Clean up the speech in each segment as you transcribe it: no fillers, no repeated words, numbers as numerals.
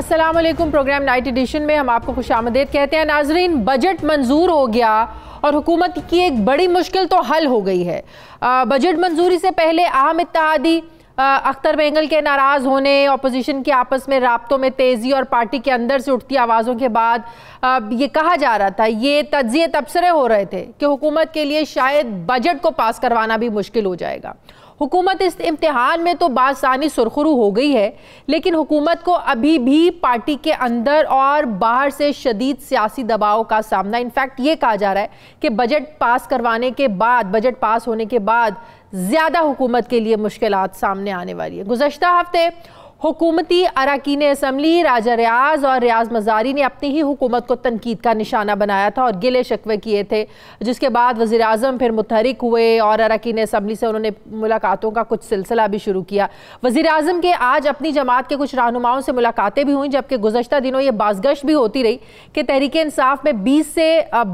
अस्सलाम वालेकुम। Programme night addition में हम आपको खुशामदीद कहते हैं। नाजरीन, बजट मंजूर हो गया और हुकूमत की एक बड़ी मुश्किल तो हल हो गई है। बजट मंजूरी से पहले अहम इत्तेहादी अख्तर बेंगल के नाराज़ होने, अपोजिशन के आपस में राब्तों में तेज़ी और पार्टी के अंदर से उठती आवाज़ों के बाद ये कहा जा रहा था, ये तज्ज़िये तबसरे हो रहे थे कि हुकूमत के लिए शायद बजट को पास करवाना भी मुश्किल हो जाएगा। हुकूमत इस इम्तिहान में तो बासानी सुरखरू हो गई है, लेकिन हुकूमत को अभी भी पार्टी के अंदर और बाहर से शदीद सियासी दबाव का सामना। इनफैक्ट ये कहा जा रहा है कि बजट पास करवाने के बाद, बजट पास होने के बाद ज़्यादा हुकूमत के लिए मुश्किलात सामने आने वाली है। गुज़श्ता हफ्ते हुकूमती अरकान असम्बली राजा रियाज और रियाज मज़ारी ने अपनी ही हुकूमत को तनकीद का निशाना बनाया था और गिले शिकवे किए थे, जिसके बाद वज़ीर आज़म फिर मुतहरिक हुए और अरकान असम्बली से उन्होंने मुलाकातों का कुछ सिलसिला भी शुरू किया। वज़ीर आज़म के आज अपनी जमात के कुछ रहनुमाओं से मुलाकातें भी हुई, जबकि गुज़श्ता दिनों ये बाज़गश्त भी होती रही कि तहरीक इंसाफ में 20 से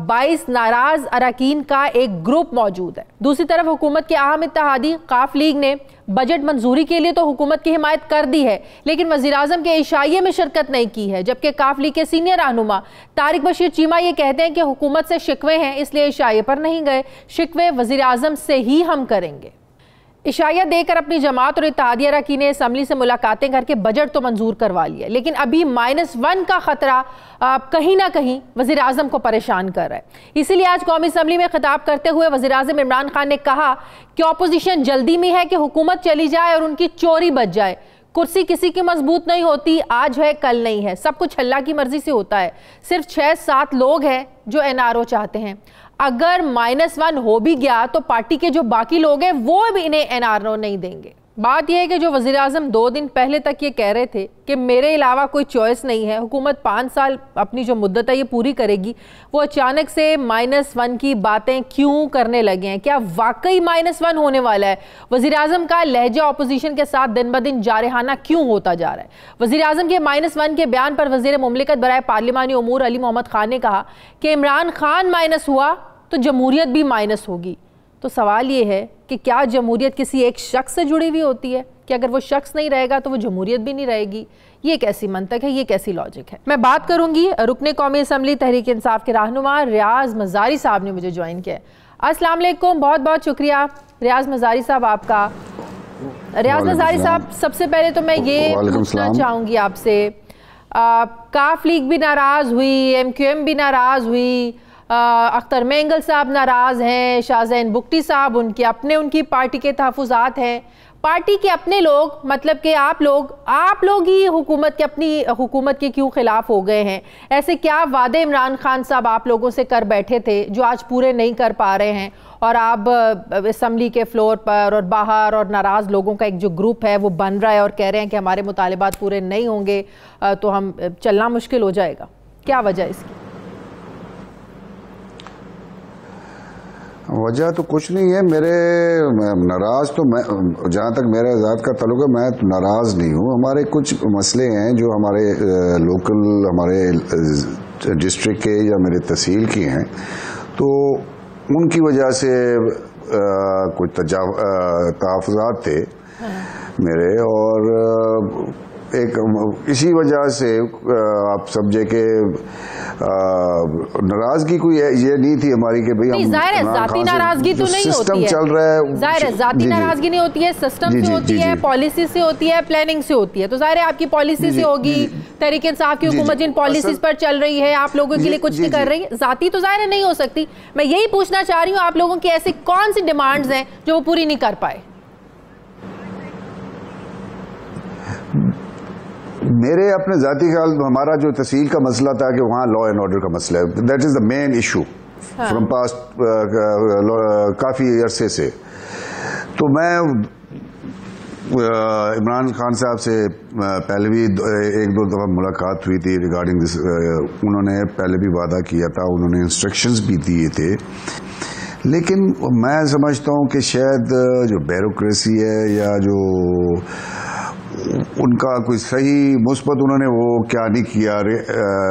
22 नाराज़ अरकान का एक ग्रुप मौजूद है। दूसरी तरफ हुकूमत के अहम इत्तेहादी काफ लीग ने बजट मंजूरी के लिए तो हुकूमत की हिमायत कर दी है, लेकिन वज़ीर आज़म के इशाइये में शिरकत नहीं की है। जबकि काफ लीग के सीनियर रहनुमा तारिक बशीर चीमा ये कहते हैं कि हुकूमत से शिकवे हैं, इसलिए इशाइये पर नहीं गए, शिकवे वज़ीर आज़म से ही हम करेंगे। इशाया देकर अपनी जमात और इत्तेहादी अरकान असम्बली से मुलाकातें करके बजट तो मंजूर करवा लिया, लेकिन अभी -1 का खतरा कहीं ना कहीं वज़ीर आज़म को परेशान कर रहा है। इसीलिए आज कौमी असम्बली में खिताब करते हुए वज़ीर आज़म इमरान खान ने कहा कि अपोजिशन जल्दी में है कि हुकूमत चली जाए और उनकी चोरी बच जाए। कुर्सी किसी की मजबूत नहीं होती, आज है कल नहीं है, सब कुछ अल्लाह की मर्जी से होता है। सिर्फ 6-7 लोग हैं जो NRO चाहते हैं। अगर -1 हो भी गया तो पार्टी के जो बाकी लोग हैं वो भी इन्हें NRO नहीं देंगे। बात यह है कि जो वज़ीर आज़म 2 दिन पहले तक ये कह रहे थे कि मेरे अलावा कोई चॉइस नहीं है, हुकूमत 5 साल अपनी जो मुद्दत है ये पूरी करेगी, वो अचानक से -1 की बातें क्यों करने लगे हैं? क्या वाकई -1 होने वाला है? वज़ीर आज़म का लहजा अपोजिशन के साथ दिन ब दिन जारहाना क्यों होता जा रहा है? वज़ीर आज़म के -1 के बयान पर वज़ीर मुमलिकत बराए पार्लिमानी उमूर अली मोहम्मद खान ने कहा कि इमरान खान माइनस हुआ तो जमहूरियत भी माइनस होगी। तो सवाल ये है कि क्या जमहूरियत किसी एक शख्स से जुड़ी हुई होती है कि अगर वो शख्स नहीं रहेगा तो वो जमहूरियत भी नहीं रहेगी? ये कैसी मंतक है, ये कैसी लॉजिक है? मैं बात करूंगी रुकने कौमी असम्बली तहरीक इंसाफ के रहनुमा रियाज मज़ारी साहब ने मुझे ज्वाइन किया। अस्सलाम वालेकुम, बहुत बहुत शुक्रिया रियाज मज़ारी साहब आपका। रियाज मज़ारी साहब, सबसे पहले तो मैं ये पूछना चाहूँगी आपसे, काफ लीग भी नाराज़ हुई, MQM भी नाराज़ हुई, अख्तर बेंगल साहब नाराज़ हैं, शाहज़ैन बुगटी साहब उनकी पार्टी के तहफ़्फ़ुज़ात हैं, पार्टी के अपने लोग, मतलब कि आप लोग ही हुकूमत के अपनी हुकूमत के क्यों खिलाफ हो गए हैं? ऐसे क्या वादे इमरान खान साहब आप लोगों से कर बैठे थे जो आज पूरे नहीं कर पा रहे हैं, और आप असम्बली के फ्लोर पर और बाहर और नाराज़ लोगों का एक जो ग्रुप है वो बन रहा है और कह रहे हैं कि हमारे मुतालिबात पूरे नहीं होंगे तो हम चलना मुश्किल हो जाएगा? क्या वजह है इसकी? वजह तो कुछ नहीं है। मेरे नाराज़ तो मैं, जहाँ तक मेरा ज़ात का ताल्लुक है, मैं नाराज़ नहीं हूँ। हमारे कुछ मसले हैं जो हमारे लोकल, हमारे डिस्ट्रिक्ट के या मेरे तहसील की हैं, तो उनकी वजह से कुछ तहफ़्फ़ुज़ात थे मेरे, और एक इसी वजह से आप समझे कि नाराजगी कोई ये नहीं थी हमारी कि भाई हम जाती नाराजगी तो नहीं होती है, चल रहा है, जाहिर है जाती नाराजगी नहीं होती है, सिस्टम से होती है, पॉलिसी से होती है, प्लानिंग से होती है। तो जाहिर है आपकी पॉलिसी से होगी, तहरीक इंसाफ की हुकूमत जिन पॉलिसीज पर चल रही है, आप लोगों के लिए कुछ नहीं कर रही है, जाती तो जाहिर है नहीं हो सकती। मैं यही पूछना चाह रही हूँ, आप लोगों की ऐसी कौन सी डिमांड्स हैं जो वो पूरी नहीं कर पाए? मेरे अपने जाती ख्याल, हमारा जो तहसील का मसला था कि वहाँ लॉ एंड ऑर्डर का मसला है, that is the main issue from past काफ़ी अरसे से। तो मैं इमरान खान साहब से पहले भी 1-2 दफ़ा मुलाकात हुई थी रिगार्डिंग दिस। उन्होंने पहले भी वादा किया था, उन्होंने इंस्ट्रक्शंस भी दिए थे, लेकिन मैं समझता हूँ कि शायद जो ब्यूरोक्रेसी है या जो उनका कोई सही मुस्बत उन्होंने वो क्या नहीं किया,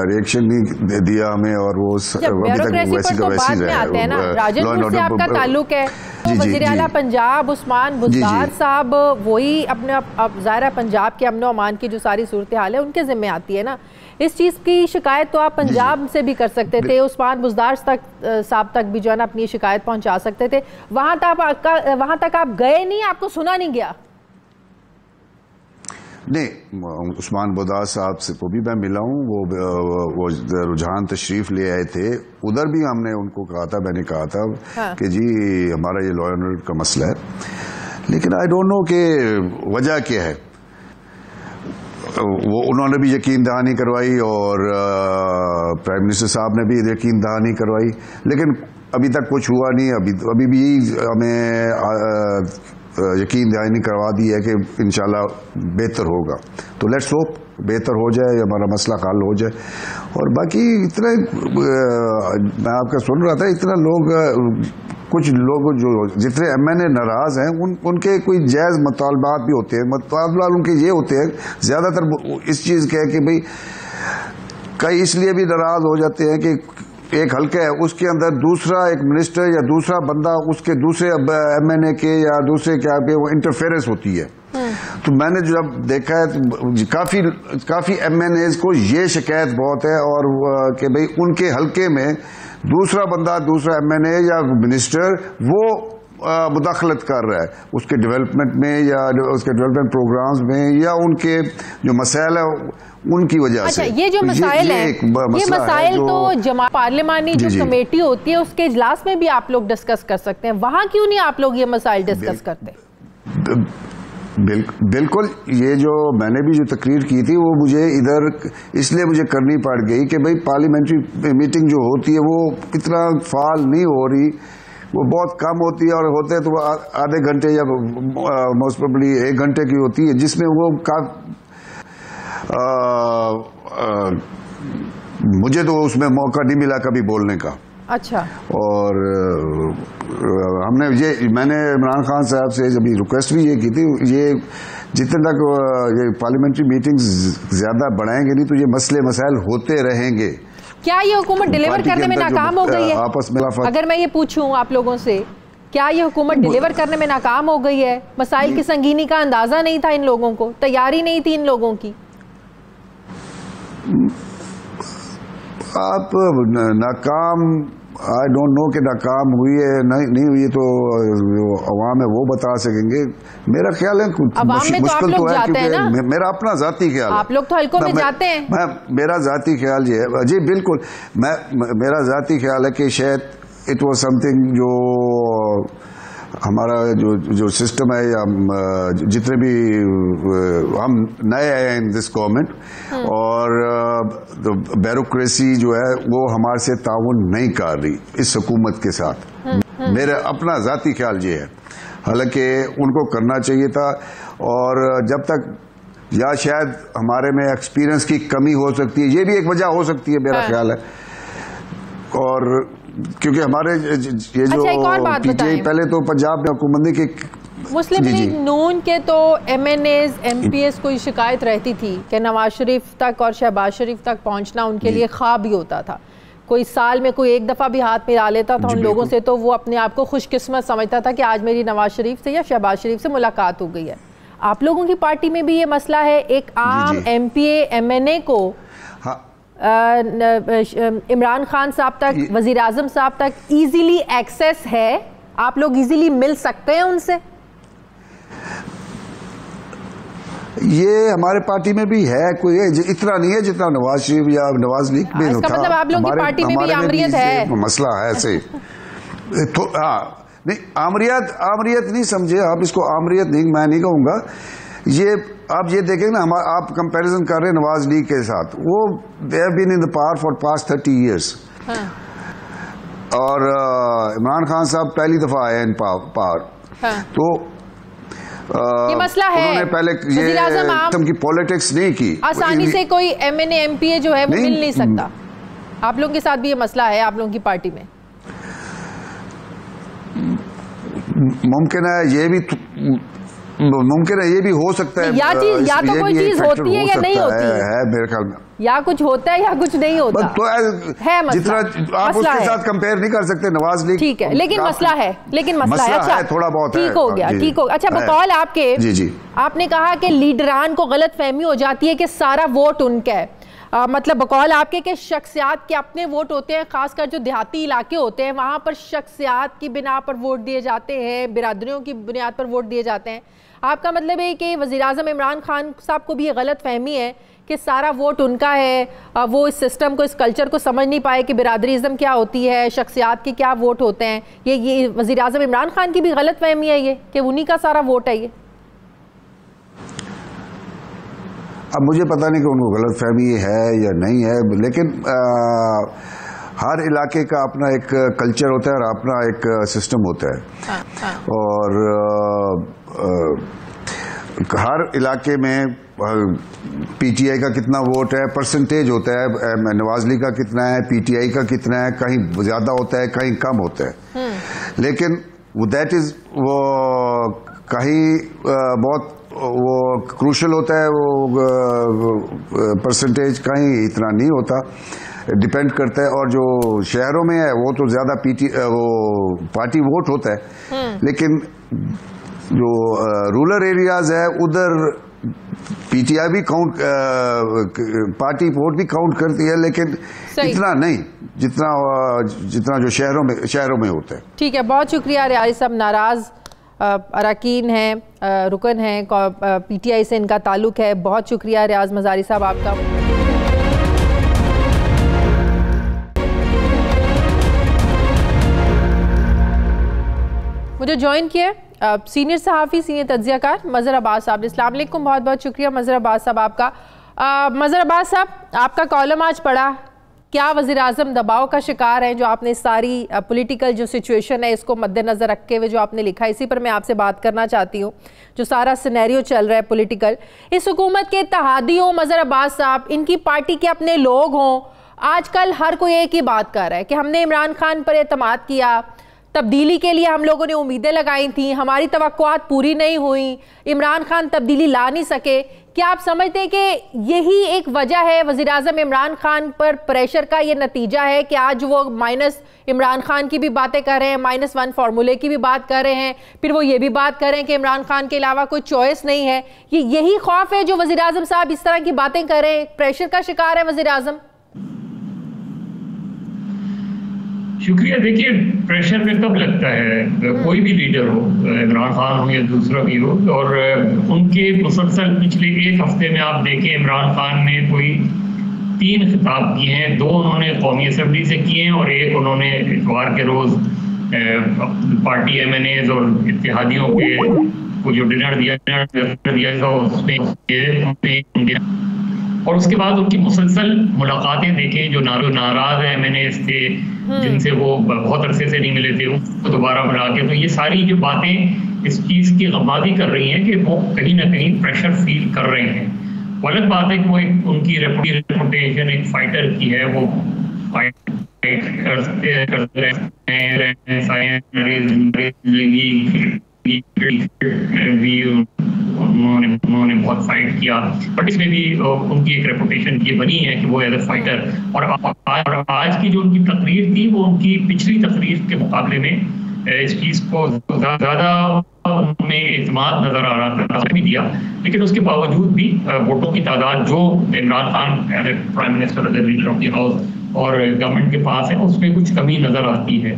रिएक्शन नहीं दिया हमें, और वो अभी तक वैसी का वैसी रहा। राजन से आपका ताल्लुक है, तो वज़ीर आला पंजाब उस्मान बुज़दार साहब वही अपने अब ज़ाहिर पंजाब के अमन अमान की जो सारी सूरत हाल है उनके ज़िम्मे आती है ना। इस चीज़ की शिकायत तो आप पंजाब से भी कर सकते थे, उस्मान बुज़दार साहब तक भी जो है ना अपनी शिकायत पहुंचा सकते थे। वहां तक आप गए नहीं, आपको सुना नहीं गया? नहीं, उस्मान बुज़दार साहब से को भी मैं मिला हूँ, वो रुझान तशरीफ ले आए थे, उधर भी हमने उनको कहा था, मैंने कहा था कि जी हमारा ये लॉ एंड ऑर्डर का मसला है, लेकिन आई डोंट नो कि वजह क्या है। वो उन्होंने भी यकीन दहानी करवाई और प्राइम मिनिस्टर साहब ने भी यकीन दहानी करवाई, लेकिन अभी तक कुछ हुआ नहीं। अभी भी हमें यकीन दहानी करवा दी है कि इंशाल्लाह बेहतर होगा, तो लेट्स होप बेहतर हो जाए, हमारा मसला हल हो जाए। और बाकी इतना मैं आपका सुन रहा था, इतना लोग, कुछ लोग जो जितने MNA नाराज हैं उनके कोई जायज़ मुतालबात भी होते हैं। मुतालबात उनके ये होते हैं ज़्यादातर इस चीज़ के कि भाई कई इसलिए भी नाराज हो जाते हैं कि एक हल्का है उसके अंदर दूसरा एक मिनिस्टर या दूसरा बंदा उसके दूसरे MNA के या दूसरे क्या पे वो इंटरफेरेंस होती है। तो मैंने जब देखा है तो काफी MNAs को ये शिकायत बहुत है और कि भाई उनके हल्के में दूसरा बंदा, दूसरा MNA या मिनिस्टर वो मुदाखलत कर रहा है उसके डेवलपमेंट में या उसके डेवलपमेंट प्रोग्राम्स में या उनके जो मसाइल है उनकी वजह से। ये जो मसाइल है, ये मसाइल तो पार्लिमानी जो कमेटी होती है उसके इजलास में भी आप लोग डिस्कस कर सकते हैं, वहां क्यों नहीं आप लोग ये मसाइल डिस्कस करते? बिल्कुल, ये जो मैंने भी जो तकरीर की थी वो मुझे इधर इसलिए मुझे करनी पड़ गई कि भाई पार्लियामेंट्री मीटिंग जो होती है वो इतना फाल नहीं हो रही, वो बहुत कम होती है और होते तो आधे घंटे या मोस्ट प्रोबेबली 1 घंटे की होती है, जिसमें वो मुझे तो उसमें मौका नहीं मिला कभी बोलने का। अच्छा। और मैंने इमरान खान साहब से जब रिक्वेस्ट भी ये की थी, ये जितने तक ये पार्लियामेंट्री मीटिंग्स ज्यादा बढ़ाएंगे नहीं तो ये मसले मसाइल होते रहेंगे। क्या ये हुकूमत डिलीवर करने में नाकाम हो गई है? आपस में अगर मैं ये पूछूं आप लोगों से, क्या ये हुकूमत डिलीवर करने में नाकाम हो गई है? मसाइल की संगीनी का अंदाजा नहीं था इन लोगों को, तैयारी नहीं थी इन लोगों की। आप नाकाम, आई डोंट नो कि नाकाम हुई है नहीं हुई है, तो अवाम है वो बता सकेंगे। मेरा ख्याल है मुश्किल तो है क्योंकि मेरा अपना जाती ख्याल है। आप लोग तो हल्कों में जाते हैं। मेरा जाती ख्याल ये है जी, बिल्कुल मेरा जाती ख्याल है कि शायद इट वाज समथिंग जो हमारा जो सिस्टम है या जितने भी हम नए आए हैं इन दिस गवर्नमेंट और ब्यूरोक्रेसी जो है वो हमारे से ताउन नहीं कर रही इस हुकूमत के साथ। मेरा अपना जाती ख्याल ये है, हालांकि उनको करना चाहिए था और जब तक या शायद हमारे में एक्सपीरियंस की कमी हो सकती है, ये भी एक वजह हो सकती है मेरा ख्याल है। और क्योंकि हमारे ये जो पीटीआई पहले तो पंजाब में हुकूमत की मुस्लिम लीग नून के तो MNAs MPs को शिकायत रहती थी कि नवाज शरीफ तक और शहबाज शरीफ तक पहुंचना उनके लिए ख्वाब ही होता था। कोई साल में कोई एक दफ़ा भी हाथ मिला लेता था उन लोगों से तो वो अपने आप को खुशकिस्मत समझता था कि आज मेरी नवाज शरीफ से या शहबाज शरीफ से मुलाकात हो गई है। आप लोगों की पार्टी में भी ये मसला है, एक आम MPA MNA को इमरान खान साहब तक, वजीर आजम साहब तक इजीली एक्सेस है? आप लोग इजीली मिल सकते हैं उनसे? ये हमारे पार्टी में भी है, कोई इतना नहीं है जितना नवाज शरीफ या नवाज लीग में था। मतलब आप लोगों की पार्टी में भी आमरियत है। मसला है ऐसे तो नहीं, आमरियत नहीं समझे आप इसको, आमरियत नहीं, मैं नहीं कहूंगा ये। आप ये देखें ना, आप कंपैरिजन कर रहे हैं नवाज लीग के साथ, वो they have been in the power for past 30 years और इमरान खान साहब पहली दफा आए इन पावर। तो ये मसला है, उन्होंने पहले ये किस्म की पॉलिटिक्स नहीं की। आसानी से कोई MNA MPA जो है वो मिल नहीं सकता। आप लोगों के साथ भी ये मसला है आप लोगों की पार्टी में? मुमकिन है ये भी मुमकिन है, ये भी हो सकता है। या चीज, या तो कोई चीज होती है या नहीं होती है मेरे ख्याल में, या कुछ होता है या कुछ नहीं होता तो है। जितना आप उसके साथ कंपेयर नहीं कर सकते नवाज लीग, ठीक है, लेकिन मसला है, अच्छा थोड़ा बहुत ठीक हो गया, ठीक हो। अच्छा बकौल आपके, जी आपने कहा कि लीडरान को गलतफहमी हो जाती है कि सारा वोट उनका है। मतलब बकौल आपके के शख्सियात के अपने वोट होते हैं, खासकर जो देहाती इलाके होते हैं वहां पर शख्सियात की बिना पर वोट दिए जाते हैं, बिरादरियों की बुनियाद पर वोट दिए जाते हैं। आपका मतलब है कि वज़ीर-ए-आज़म इमरान खान साहब को भी ये गलत फहमी है कि सारा वोट उनका है, वो इस सिस्टम को, इस कल्चर को समझ नहीं पाए कि बिरादरीज़म क्या होती है, शख्सियात के क्या वोट होते हैं। ये वज़ीर-ए-आज़म इमरान खान की भी गलत फहमी है ये कि उन्हीं का सारा वोट है ये। अब मुझे पता नहीं कि उनको गलत फहमी है या नहीं है, लेकिन हर इलाके का अपना एक कल्चर होता है और अपना एक सिस्टम होता है। और हर इलाके में पीटीआई का कितना वोट है, परसेंटेज होता है, नवाज लीग का कितना है, पीटीआई का कितना है, कहीं ज्यादा होता है कहीं कम होता है। लेकिन दैट इज वो कहीं बहुत वो क्रूशल होता है, वो परसेंटेज कहीं इतना नहीं होता, डिपेंड करता है। और जो शहरों में है वो तो ज्यादा वो पार्टी वोट होता है, लेकिन जो रूरल एरियाज है उधर पीटीआई भी काउंट, पार्टी वोट भी काउंट करती है, लेकिन इतना नहीं जितना जो शहरों में होता है। ठीक है, बहुत शुक्रिया रियाज साहब। नाराज अरकान हैं, रुकन हैं, पीटीआई से इनका ताल्लुक है। बहुत शुक्रिया रियाज मज़ारी साहब आपका। मुझे ज्वाइन किया सीनियर सहाफ़ी, सीनियर तज्ज़ियाकार मज़हर अब्बास साहब। अस्सलाम वालेकुम, बहुत बहुत शुक्रिया मज़हर अब्बास साहब आपका। मज़हर अब्बास साहब, आपका कॉलम आज पढ़ा, क्या वज़ीर-ए-आज़म दबाव का शिकार है? जो आपने सारी पॉलिटिकल जो सिचुएशन है इसको मद्देनज़र रखते हुए जो आपने लिखा, इसी पर मैं आपसे बात करना चाहती हूँ। जो सारा सिनेरियो चल रहा है पॉलिटिकल, इस हुकूमत के इत्तेहादी हों मज़हर अब्बास साहब, इनकी पार्टी के अपने लोग हों, आजकल हर कोई एक ही बात कर रहा है कि हमने इमरान खान पर एतमाद किया, तब्दीली के लिए हम लोगों ने उम्मीदें लगाई थी, हमारी तवक्कुआत पूरी नहीं हुई, इमरान खान तब्दीली ला नहीं सके। क्या आप समझते हैं कि यही एक वजह है वज़ीर-ए-आज़म इमरान खान पर प्रेशर का, ये नतीजा है कि आज वो माइनस इमरान खान की भी बातें कर रहे हैं, -1 फार्मूले की भी बात कर रहे हैं, फिर वो ये भी बात कर रहे हैं कि इमरान खान के अलावा कोई चॉइस नहीं है? यही खौफ है जो वज़ीर-ए-आज़म साहब इस तरह की बातें कर रहे हैं, प्रेशर का शिकार है वज़ीर-ए-आज़म? शुक्रिया। देखिए, प्रेशर में कब लगता है, कोई भी लीडर हो, इमरान खान हो या दूसरा भी हो, और उनके मुसलसल पिछले एक हफ्ते में आप देखें इमरान खान ने कोई 3 खिताब किए हैं, 2 उन्होंने कौमी असम्बली से किए हैं और एक उन्होंने इतवार के रोज़ पार्टी MNAs और इत्तेहादियों के को जो डिनर दिया था उसमें, और उसके बाद उनकी मुसलसल मुलाकातें देखें, जो नाराज MNAs थे जिनसे वो बहुत अरसे से नहीं मिले थे, उनको दोबारा बुला के, तो ये सारी जो बातें इस चीज़ की गवाही कर रही हैं कि वो कहीं ना कहीं प्रेशर फील कर रहे हैं। वो अलग बात है कि वो उनकी रेपुटेशन एक फाइटर की है, वो फाइट उन्होंने बहुत फाइट किया, बट इसमें भी उनकी एक रेपुटेशन ये बनी है कि वो एज ए फाइटर, और आज की जो उनकी तकरीर थी वो उनकी पिछली तकरीर के मुकाबले में इस चीज़ को ज़्यादा उनमें इत्मीनान नज़र आ रहा था, भी दिया, लेकिन उसके बावजूद भी वोटों की तादाद जो Imran Khan as a prime minister, as a leader of the house और गवर्नमेंट के पास है, उसमें कुछ कमी नज़र आती है।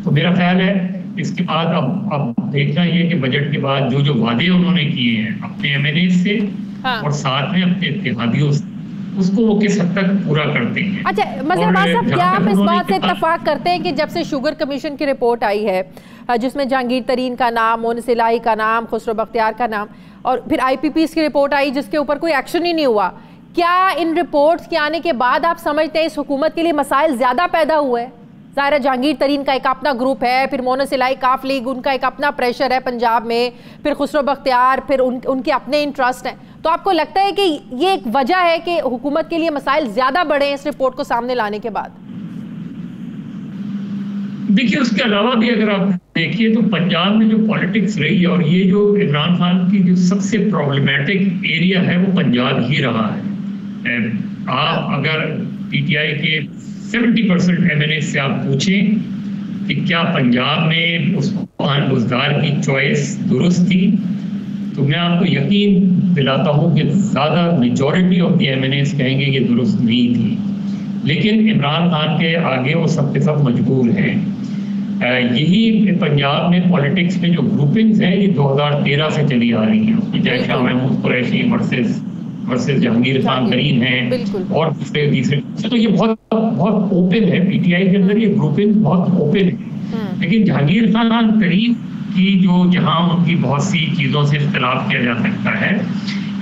तो मेरा ख्याल है इसके बाद अब देखना ये कि बजट के बाद जो वादे उन्होंने किए हैं अपने MNAs से और साथ में अपने इत्तेहादियों से, उसको वो किस हद तक पूरा करते हैं। अच्छा मज़हर अब्बास साहब, क्या आप इस बात से इत्तफाक करते हैं कि जब से शुगर कमीशन की रिपोर्ट आई है, जिसमें जहांगीर तरीन का नाम, मोनिस इलाही का नाम, खुसरो बख्तियार का नाम, और फिर IPPs की रिपोर्ट आई जिसके ऊपर कोई एक्शन ही नहीं हुआ, क्या इन रिपोर्ट्स के आने के बाद आप समझते हैं इस हुकूमत के लिए मसाइल ज़्यादा पैदा हुए? ज़ाहिर है जहांगीर तरीन का एक अपना ग्रुप है, फिर मोनिस इलाही काफ लीग, उनका एक अपना प्रेशर है पंजाब में, फिर खुसरो बख्तियार, फिर उनके अपने इंटरेस्ट हैं। तो आपको लगता है कि ये एक वजह है कि हुकूमत के लिए मसाइल ज़्यादा बढ़े इस रिपोर्ट को सामने लाने के बाद? देखिए उसके अलावा भी अगर आप देखिए तो पंजाब में जो पॉलिटिक्स रही है, और ये जो इमरान खान की जो सबसे प्रॉब्लमेटिक एरिया है वो पंजाब ही रहा है। आप अगर पीटीआई के 70% MNA से आप पूछें कि क्या पंजाब में उस्मान बुज़दार की चॉइस दुरुस्त थी, तो मैं आपको यकीन दिलाता हूँ कि ज़्यादा मेजॉरिटी ऑफ द MNAs कहेंगे ये दुरुस्त नहीं थी। लेकिन इमरान खान के आगे वो सब के सब मजबूर हैं। यही पंजाब में पॉलिटिक्स में जो ग्रुपिंग्स हैं ये 2013 से चली आ रही हैं, चाहे शाह महमूद कुरैशी वर्सेस जहांगीर खान तरीन हैं और तीसरे। तो ये बहुत ओपन है, पीटीआई के अंदर ये ग्रुपिंग बहुत ओपन है। लेकिन जहांगीर खान तरीन की जहां उनकी बहुत सी चीज़ों से इख्तिलाफ किया जा सकता है,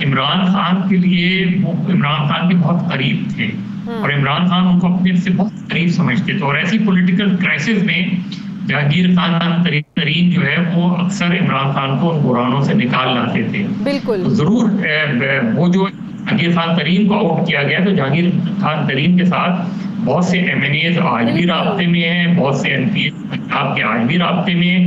इमरान खान के लिए वो इमरान खान के बहुत करीब थे और इमरान खान उनको अपने से बहुत करीब समझते थे। और ऐसी पॉलिटिकल क्राइसिस में जहांगीर खान तरीन जो है वो अक्सर इमरान खान को उन बुरानों से निकाल लाते थे। बिल्कुल। तो जरूर वो जो जहांगीर खान तरीन को आउट किया गया, तो जहांगीर खान तरीन के साथ बहुत से MNAs आज भी राब्ते में हैं, बहुत से MPs पंजाब के आज भी राब्ते में हैं।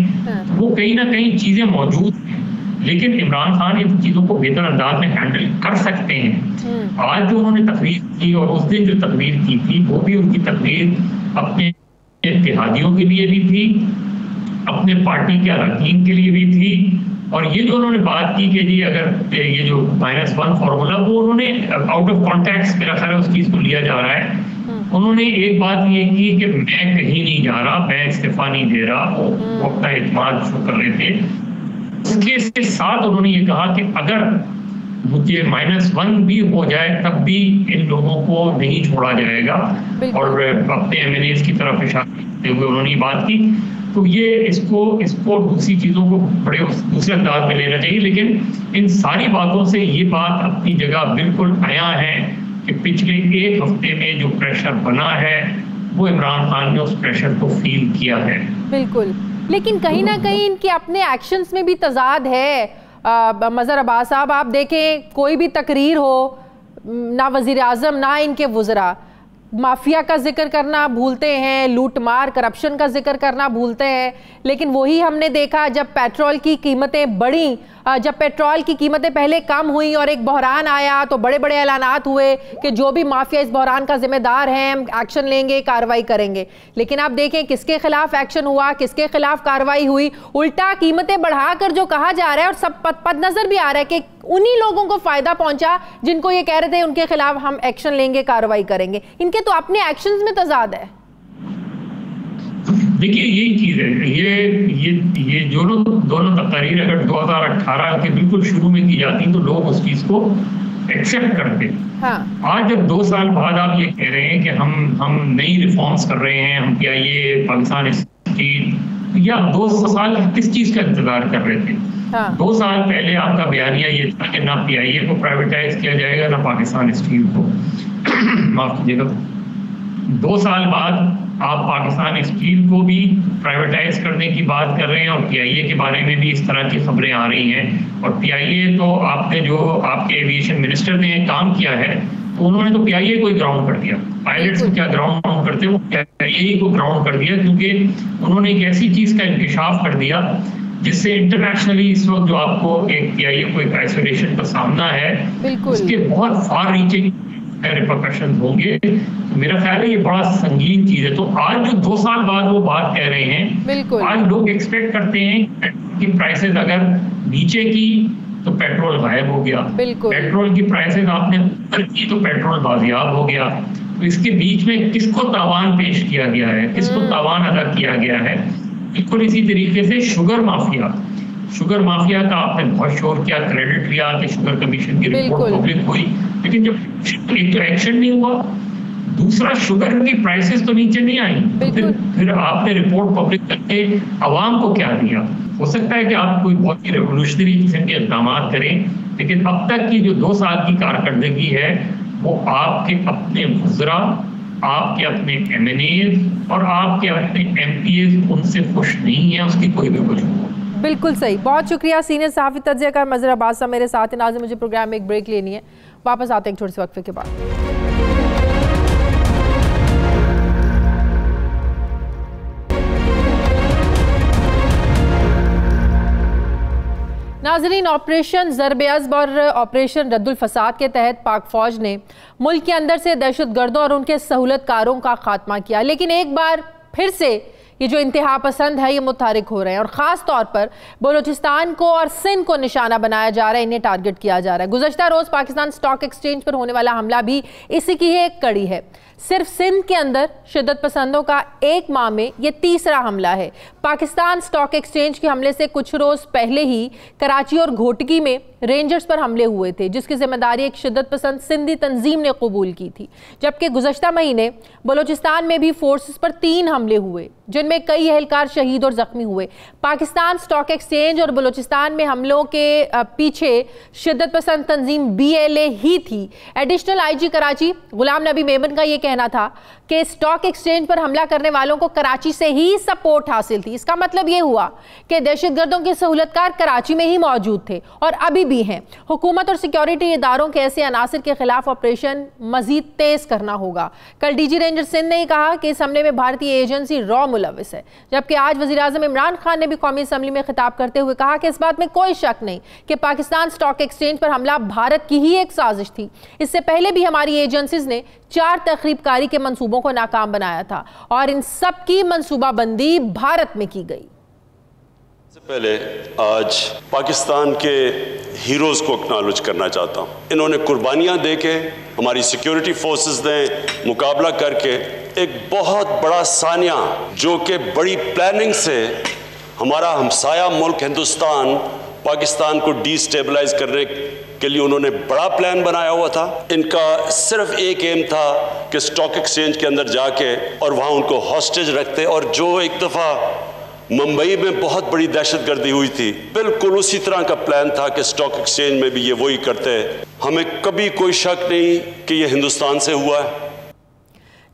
वो कहीं ना कहीं चीजें मौजूद हैं, लेकिन इमरान खान इन चीज़ों को बेहतर अंदाज में हैंडल कर सकते हैं। आज जो उन्होंने तकरीर की और उस दिन जो तकरीर की थी, वो भी उनकी तकरीर अपने इत्तेहादियों के लिए भी थी, अपने पार्टी के अरकान के लिए भी थी। और ये जो उन्होंने बात की कि जी अगर ये जो -1 फार्मूला, वो उन्होंने आउट ऑफ कॉन्टेक्स्ट मेरा ख्याल है उस चीज़ को लिया जा रहा है। उन्होंने एक बात ये की कि मैं कहीं नहीं जा रहा, मैं इस्तीफा नहीं दे रहा, वो अपना इत्मीनान शो कर रहे थे। इसके साथ उन्होंने ये कहा कि अगर मुझे -1 भी हो जाए तब भी इन लोगों को नहीं छोड़ा जाएगा, और अपने MNAs की तरफ इशारा करते हुए उन्होंने ये बात की। तो ये इसको दूसरी चीज़ों को बड़े दूसरे अंदाज में लेना चाहिए। लेकिन इन सारी बातों से ये बात अपनी जगह बिल्कुल आया है कि पिछले एक हफ्ते में जो प्रेशर बना है वो इमरान खान ने उस प्रेशर को फील किया है। बिल्कुल, लेकिन कहीं ना कहीं इनके अपने एक्शंस में भी तजाद है। मज़हर अब्बास साहब, आप देखें कोई भी तकरीर हो, ना वज़ीर आज़म ना इनके वज़रा माफिया का जिक्र करना भूलते हैं, लूट मार करप्शन का जिक्र करना भूलते हैं। लेकिन वही हमने देखा जब पेट्रोल की कीमतें बढ़ी, जब पेट्रोल की कीमतें पहले कम हुई और एक बहरान आया, तो बड़े बड़े ऐलानात हुए कि जो भी माफिया इस बहरान का जिम्मेदार है हम एक्शन लेंगे, कार्रवाई करेंगे। लेकिन आप देखें किसके खिलाफ एक्शन हुआ, किसके खिलाफ कार्रवाई हुई, उल्टा कीमतें बढ़ाकर जो कहा जा रहा है और सब पद नजर भी आ रहा है कि उन्हीं लोगों को फायदा पहुंचा जिनको ये कह रहे थे उनके खिलाफ हम एक्शन लेंगे, कार्रवाई करेंगे। इनके तो अपने एक्शंस में तजाद है। देखिए यही चीज है, ये दोनों तकरीर अगर 2018 के बिल्कुल शुरू में की जाती तो लोग उस चीज को एक्सेप्ट करते। हाँ। आज जब 2 साल बाद आप ये कह रहे हैं कि हम नई रिफॉर्म्स कर रहे हैं, हम क्या ये पाकिस्तान स्टील, या 2 साल किस चीज का इंतजार कर रहे थे? हाँ। 2 साल पहले आपका बयानिया ये था कि ना PIA को प्राइवेटाइज किया जाएगा ना पाकिस्तान स्टील को माफ कीजिएगा। 2 साल बाद आप पाकिस्तान स्टील को भी प्राइवेटाइज करने की बात कर रहे हैं और PIA के बारे में भी इस तरह की खबरें आ रही हैं। और PIA तो आपने जो आपके एविएशन मिनिस्टर ने काम किया है, तो उन्होंने तो PIA को ही ग्राउंड कर दिया। पायलट्स को क्या ग्राउंड करते, वो PIA को ग्राउंड कर दिया, क्योंकि उन्होंने एक ऐसी चीज का इंकशाफ कर दिया जिससे इंटरनेशनली इस वक्त जो आपको एक PIA को एक आइसोलेशन का सामना है, उसके बहुत फार रीचिंग रिपरकशन होंगे। तो मेरा ख्याल है ये बड़ा संगीन चीज है। तो आज जो 2 साल बाद वो बात कह रहे हैं, आज लोग एक्सपेक्ट करते हैं कि प्राइसेस अगर नीचे की तो पेट्रोल गायब हो गया, पेट्रोल की प्राइसेस आपने ऊपर की तो पेट्रोल बाजियाब हो गया। तो इसके बीच में किसको तावान पेश किया गया है, किसको तावान अदा किया गया है? बिल्कुल इसी तरीके से शुगर माफिया का आपने बहुत शोर किया, क्रेडिट लिया कि शुगर कमीशन की रिपोर्ट पब्लिक हुई, लेकिन जब एक तो एक्शन नहीं हुआ, दूसरा शुगर की प्राइसेस तो नीचे नहीं आई, फिर आपने रिपोर्ट पब्लिक करके आवाम को क्या दिया? हो सकता है कि आप कोई बहुत ही रेवोल्यूशनरी किस्म के इक़दाम करें, लेकिन अब तक की जो 2 साल की कारकर्दगी है वो आपके अपने वज़रा, आपके अपने MNAs और आपके अपने MPs उनसे खुश नहीं है, उसकी कोई भी वजह। बिल्कुल सही, बहुत शुक्रिया। सीनियर सहाफ़ी तज्ज़ियाकार मज़हर अब्बास साहब मेरे साथ हैं। नाज़रीन, मुझे प्रोग्राम में एक ब्रेक लेनी है, वापस आते हैं एक छोटे से वक्फे के बाद। नाजरीन, ऑपरेशन ज़र्ब-ए-अज़्ब और ऑपरेशन रद्दुल फसाद के तहत पाक फौज ने मुल्क के अंदर से दहशतगर्दों और उनके सहूलतकारों का खात्मा किया, लेकिन एक बार फिर से ये जो इंतहा पसंद है ये मुतारिक हो रहे हैं और ख़ास तौर पर बलूचिस्तान को और सिंध को निशाना बनाया जा रहा है, इन्हें टारगेट किया जा रहा है। गुज़श्ता रोज़ पाकिस्तान स्टॉक एक्सचेंज पर होने वाला हमला भी इसी की एक कड़ी है। सिर्फ सिंध के अंदर शिद्दत पसंदों का एक माह में ये तीसरा हमला है। पाकिस्तान स्टॉक एक्सचेंज के हमले से कुछ रोज़ पहले ही कराची और घोटकी में रेंजर्स पर हमले हुए थे, जिसकी जिम्मेदारी एक शिद्दत पसंद सिंधी तंजीम ने कबूल की थी। जबकि गुज़श्ता महीने बलूचिस्तान में भी फोर्सेस पर 3 हमले हुए, जिनमें कई एहलकार शहीद और जख्मी हुए। पाकिस्तान स्टॉक एक्सचेंज और बलूचिस्तान में हमलों के पीछे शिद्दत पसंद तंजीम BLA ही थी। एडिशनल IG कराची गुलाम नबी मेमन का यह कहना था कि स्टॉक एक्सचेंज पर हमला करने वालों को कराची से ही सपोर्ट हासिल थी। इसका मतलब यह हुआ कि दहशतगर्दों के सहूलतकार कराची में ही मौजूद थे और अभी भी हैं। हुकूमत और सिक्योरिटी इदारों के ऐसे अनासिर के खिलाफ ऑपरेशन मजीद तेज करना होगा। कल DG रेंजर सिंध ने कहा कि इस हमले में भारतीय एजेंसी रॉ मुलविस है, जबकि आज वज़ीर-ए-आज़म इमरान खान ने भी कौमी असम्बली में खिताब करते हुए कहा कि इस बात में कोई शक नहीं कि पाकिस्तान स्टॉक एक्सचेंज पर हमला भारत की ही एक साजिश थी। इससे पहले भी हमारी एजेंसीज ने 4 तखरीबकारी के मंसूबों को नाकाम बनाया था और इन सब की मंसूबाबंदी भारत में की गई। सबसे पहले आज पाकिस्तान के हीरोज को एक्नॉलेज करना चाहता हूँ। इन्होंने कुर्बानियाँ दे के हमारी सिक्योरिटी फोर्सेस ने मुकाबला करके एक बहुत बड़ा सानिया, जो कि बड़ी प्लानिंग से हमारा हमसाया मुल्क हिंदुस्तान पाकिस्तान को डिस्टेबलाइज करने के लिए उन्होंने बड़ा प्लान बनाया हुआ था। इनका सिर्फ एक एम था कि स्टॉक एक्सचेंज के अंदर जाके और वहाँ उनको हॉस्टेज रखते, और जो एक दफ़ा मुंबई में बहुत बड़ी दहशतगर्दी हुई थी, बिल्कुल उसी तरह का प्लान था कि स्टॉक एक्सचेंज में भी ये वही करते। हमें कभी कोई शक नहीं कि ये हिंदुस्तान से हुआ है।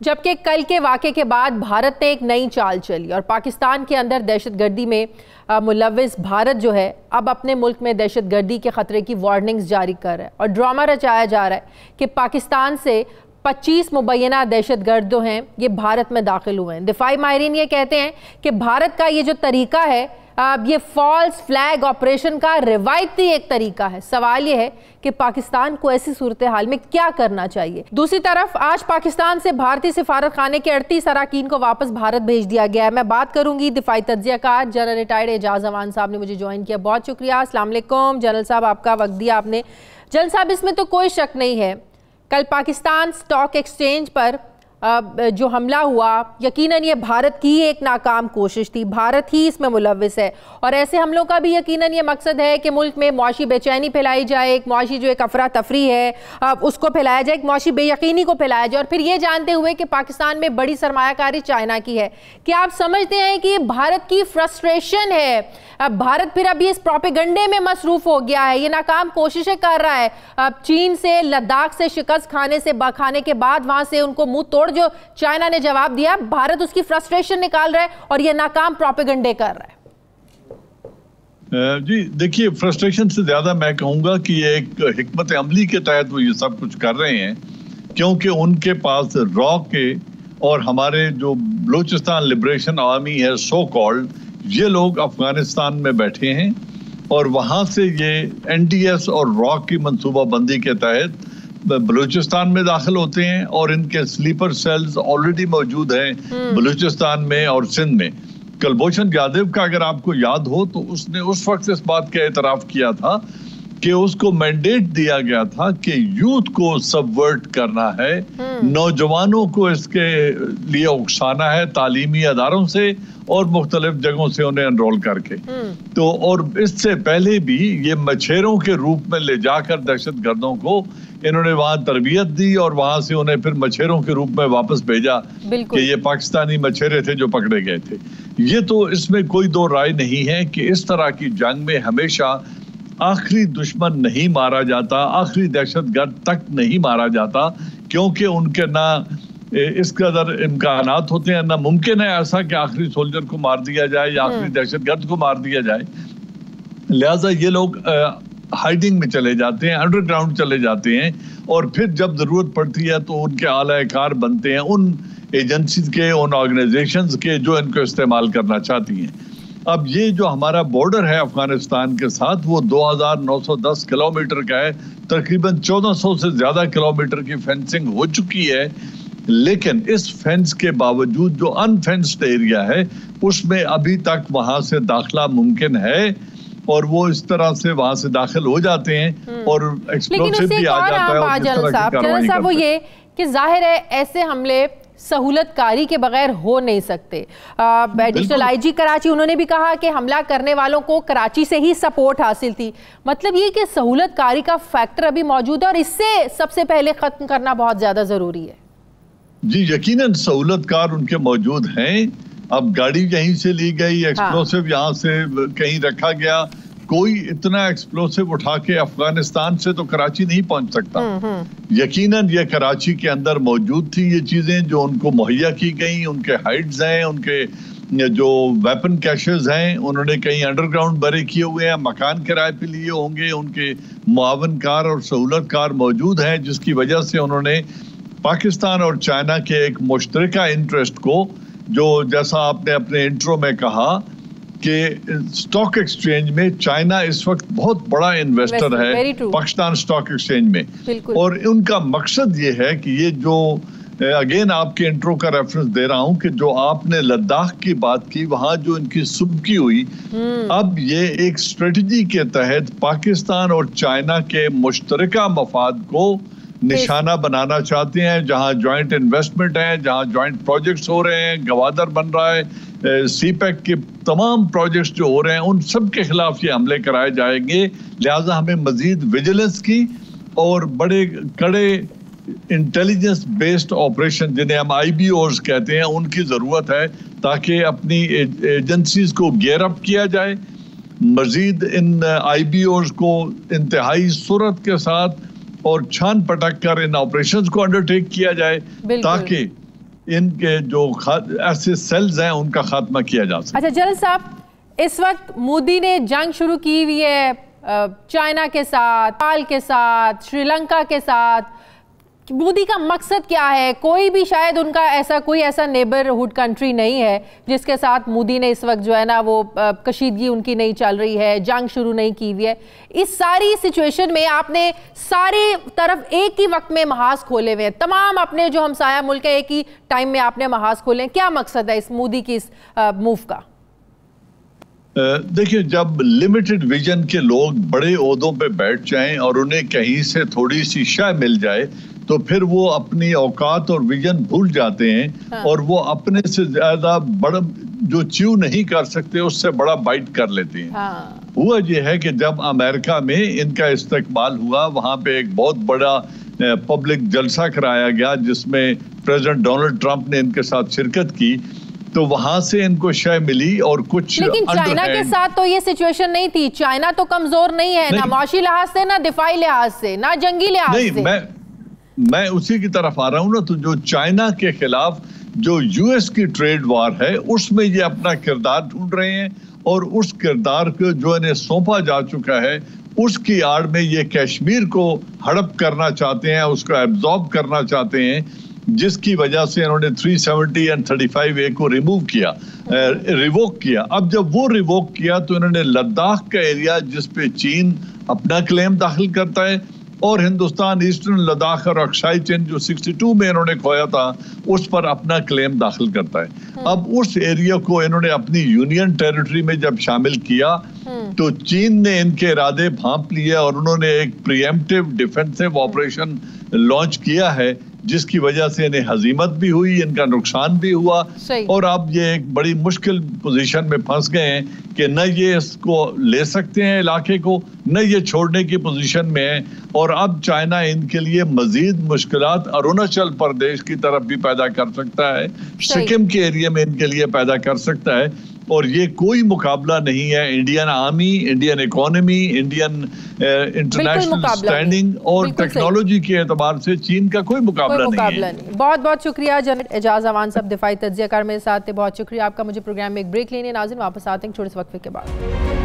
जबकि कल के वाक़े के बाद भारत ने एक नई चाल चली और पाकिस्तान के अंदर दहशतगर्दी में मुलविस भारत जो है अब अपने मुल्क में दहशतगर्दी के ख़तरे की वार्निंग्स जारी कर रहा है और ड्रामा रचाया जा रहा है कि पाकिस्तान से 25 मुबैना दहशतगर्द जो हैं ये भारत में दाखिल हुए हैं। दिफाई माहिरीन ये कहते हैं कि भारत का ये जो तरीका है ये फॉल्स फ्लैग ऑपरेशन का रिवायती एक तरीका है। सवाल ये है कि पाकिस्तान को ऐसी सूरत हाल में क्या करना चाहिए। दूसरी तरफ आज पाकिस्तान से भारतीय सिफारत खाने के 38 अरकान को वापस भारत भेज दिया गया है। मैं बात करूंगी दिफाई तज्ज़ियाकार जनरल रिटायर्ड एजाज अवान साहब ने मुझे ज्वाइन किया, बहुत शुक्रिया। अस्सलाम वालेकुम जनरल साहब, आपका वक्त दिया आपने। जनरल साहब, इसमें तो कोई शक नहीं है कल पाकिस्तान स्टॉक एक्सचेंज पर जो हमला हुआ यकीनन ये भारत की एक नाकाम कोशिश थी, भारत ही इसमें मुलविस है और ऐसे हमलों का भी यकीनन ये मकसद है कि मुल्क में मुआशी बेचैनी फैलाई जाए, एक मुआशी जो एक अफरा तफरी है उसको फैलाया जाए, एक मुआशी बेयकीनी को फैलाया जाए, और फिर ये जानते हुए कि पाकिस्तान में बड़ी सरमायाकारी चाइना की है। क्या आप समझते हैं कि ये भारत की फ्रस्ट्रेशन है? भारत फिर अभी इस प्रोपेगंडे में मसरूफ हो गया है, ये नाकाम कोशिशें कर रहा है। चीन से लद्दाख से शिकस्त खाने के बाद वहां से उनको मुंह तोड़ जो चाइना ने जवाब दिया, भारत उसकी फ्रस्ट्रेशन निकाल रहा है और ये नाकाम प्रोपेगंडे कर रहा है। जी देखिए, फ्रस्ट्रेशन से ज्यादा मैं कहूंगा कि ये एक हिकमत अमली के तहत वो ये सब कुछ कर रहे हैं, क्योंकि उनके पास रॉ के और हमारे जो बलूचिस्तान लिबरेशन आर्मी है सो कॉल्ड, ये लोग अफगानिस्तान में बैठे हैं और वहां से ये NDS और रॉ की मंसूबाबंदी के तहत बलूचिस्तान में दाखिल होते हैं और इनके स्लीपर सेल्स ऑलरेडी मौजूद हैं बलूचिस्तान में और सिंध में। कुलभूषण जाधव का अगर आपको याद हो तो उसने उस वक्त इस बात का एतराफ़ किया था कि उसको मैंडेट दिया गया था कि यूथ को सबवर्ट करना है, नौजवानों को इसके लिए उकसाना है तालीमी अदारों से और मुख्तलिफ जगहों से उन्हें एनरोल करके। तो और इससे पहले भी ये मछेरों के रूप में ले जाकर दहशत गर्दों को इन्होंने वहां तरबियत दी और वहां से उन्हें फिर मछेरों के रूप में वापस भेजा कि ये पाकिस्तानी मछेरे थे जो पकड़े गए थे। ये तो इसमें कोई दो राय नहीं है कि इस तरह की जंग में हमेशा आखिरी दुश्मन नहीं मारा जाता, आखिरी दहशतगर्द तक नहीं मारा जाता, क्योंकि उनके ना इस कदर इम्कानात होते हैं, ना मुमकिन है ऐसा कि आखिरी सोल्जर को मार दिया जाए या आखिरी दहशतगर्द को मार दिया जाए। लिहाजा ये लोग हाइडिंग में चले जाते हैं, अंडरग्राउंड चले जाते हैं और फिर जब जरूरत पड़ती है तो उनके आला-ए-कार बनते हैं उन एजेंसीज के, उन ऑर्गेनाइजेशंस के जो इनको इस्तेमाल करना चाहती हैं। अब ये जो हमारा बॉर्डर है अफगानिस्तान के साथ वो 2910 किलोमीटर का है, तकरीबन 1400 से ज्यादा किलोमीटर की फेंसिंग हो चुकी है। लेकिन इस फेंस के बावजूद जो अनफेंस्ड एरिया है उसमें अभी तक वहां से दाखिला मुमकिन है और वो इस तरह से वहां से दाखिल हो जाते हैं और एक्सप्लोसिव भी आ जाता है। और जनरल साहब वो ये कि जाहिर है ऐसे हमले सहूलतकारी के बगैर हो नहीं सकते। एडिशनल आईजी कराची उन्होंने भी कहा कि हमला करने वालों को कराची से ही सपोर्ट हासिल थी। मतलब ये कि सहूलतकारी का फैक्टर अभी मौजूद है और इससे सबसे पहले खत्म करना बहुत ज्यादा जरूरी है। जी यकीनन सहूलतकार उनके मौजूद हैं। अब गाड़ी यहीं से ली गई, एक्सप्लोसिव यहाँ से कहीं रखा गया, कोई इतना एक्सप्लोसिव उठा के अफगानिस्तान से तो कराची नहीं पहुंच सकता। यकीनन ये कराची के अंदर मौजूद थी ये चीजें जो उनको मुहैया की गई, उनके हाइड्स हैं, उनके जो वेपन कैशेज हैं, उन्होंने कहीं अंडरग्राउंड बरे किए हुए हैं, मकान किराए पे लिए होंगे, उनके मुआवनकार और सहूलतकार मौजूद हैं, जिसकी वजह से उन्होंने पाकिस्तान और चाइना के एक मुश्तरका इंटरेस्ट को, जो जैसा आपने अपने इंट्रो में कहा कि स्टॉक एक्सचेंज में चाइना इस वक्त बहुत बड़ा इन्वेस्टर है पाकिस्तान स्टॉक एक्सचेंज में, और उनका मकसद ये है कि ये जो अगेन आपके इंट्रो का रेफरेंस दे रहा हूं कि जो आपने लद्दाख की बात की, वहां जो इनकी सुबकी हुई, अब ये एक स्ट्रेटजी के तहत पाकिस्तान और चाइना के मुश्तरका मफाद को निशाना बनाना चाहते हैं। जहां जॉइंट इन्वेस्टमेंट है, जहां जॉइंट प्रोजेक्ट्स हो रहे हैं, गवादर बन रहा है, सीपैक के तमाम प्रोजेक्ट्स जो हो रहे हैं, उन सब के खिलाफ ये हमले कराए जाएंगे। लिहाजा हमें मजीद विजिलेंस की और बड़े कड़े इंटेलिजेंस बेस्ड ऑपरेशन, जिन्हें हम IBOs कहते हैं, उनकी जरूरत है ताकि अपनी एजेंसीज को गियर अप किया जाए। मजीद इन IBOs को इंतहाई सूरत के साथ और छान पटक कर इन ऑपरेशंस को अंडरटेक किया जाए ताकि इनके जो ऐसे सेल्स हैं उनका खात्मा किया जा सके। अच्छा जनरल साहब, इस वक्त मोदी ने जंग शुरू की हुई है चाइना के साथ, नेपाल के साथ, श्रीलंका के साथ। मोदी का मकसद क्या है? कोई भी शायद उनका कोई ऐसा नेबरहुड कंट्री नहीं है जिसके साथ मोदी ने इस वक्त जो है ना वो कशीदगी उनकी नहीं चल रही है, जंग शुरू नहीं की हुई है। इस सारी सिचुएशन में आपने सारी तरफ एक ही वक्त में महाज खोले हुए हैं, तमाम अपने जो हमसाया मुल्क है एक ही टाइम में आपने महाज खोले हैं। क्या मकसद है इस मोदी की इस मूव का? देखिए, जब लिमिटेड विजन के लोग बड़े ओहदों पे बैठ जाएं और उन्हें कहीं से थोड़ी सी शाय मिल जाए तो फिर वो अपनी औकात और विजन भूल जाते हैं और वो अपने से ज्यादा बड़ा जो च्यू नहीं कर सकते उससे बड़ा बाइट कर लेते हैं। हुआ ये है कि जब अमेरिका में इनका इस्तकबाल हुआ, वहां पे एक बहुत बड़ा पब्लिक जलसा कराया गया जिसमें प्रेसिडेंट डोनाल्ड ट्रंप ने इनके साथ शिरकत की, तो वहां से इनको शय मिली और कुछ। लेकिन चाइना के साथ तो ये सिचुएशन नहीं थी। चाइना तो कमजोर नहीं है, ना माशी लिहाज से, ना दिफाई लिहाज से, ना जंगी लिहाज से। मैं उसी की तरफ आ रहा हूं ना। तो जो चाइना के खिलाफ जो यूएस की ट्रेड वार है उसमें ये अपना किरदार ढूंढ रहे हैं और उस किरदार को जो इन्हें सौंपा जा चुका है उसकी आड़ में ये कश्मीर को हड़प करना चाहते हैं, उसको एब्जॉर्ब करना चाहते हैं, जिसकी वजह से इन्होंने 370 और 35A को रिवोक किया। अब जब वो रिवोक किया तो इन्होंने लद्दाख का एरिया जिस पे चीन अपना क्लेम दाखिल करता है और हिंदुस्तान ईस्टर्न लद्दाख और अक्साई चीन जो 62 में इन्होंने खोया था उस पर अपना क्लेम दाखिल करता है। अब उस एरिया को इन्होंने अपनी यूनियन टेरिटरी में जब शामिल किया तो चीन ने इनके इरादे भांप लिए और उन्होंने एक प्रीएम्प्टिव डिफेंसिव ऑपरेशन लॉन्च किया है, जिसकी वजह से इन्हें हजीमत भी हुई, इनका नुकसान भी हुआ और अब ये एक बड़ी मुश्किल पोजीशन में फंस गए हैं कि न ये इसको ले सकते हैं इलाके को, न ये छोड़ने की पोजीशन में है। और अब चाइना इनके लिए मजीद मुश्किलात अरुणाचल प्रदेश की तरफ भी पैदा कर सकता है, सिक्किम के एरिया में इनके लिए पैदा कर सकता है। और ये कोई मुकाबला नहीं है Indian army, Indian economy, Indian international standing और टेक्नोलॉजी के एतबार से चीन का कोई मुकाबला नहीं है। बहुत बहुत शुक्रिया जनरल एजाज अवान साहब, दिफाई तज्जियाकार मेरे साथ थे। बहुत शुक्रिया आपका। मुझे प्रोग्राम में एक ब्रेक लेने नाज़रीन वापस आते हैं छोटे से वक्फे के बाद।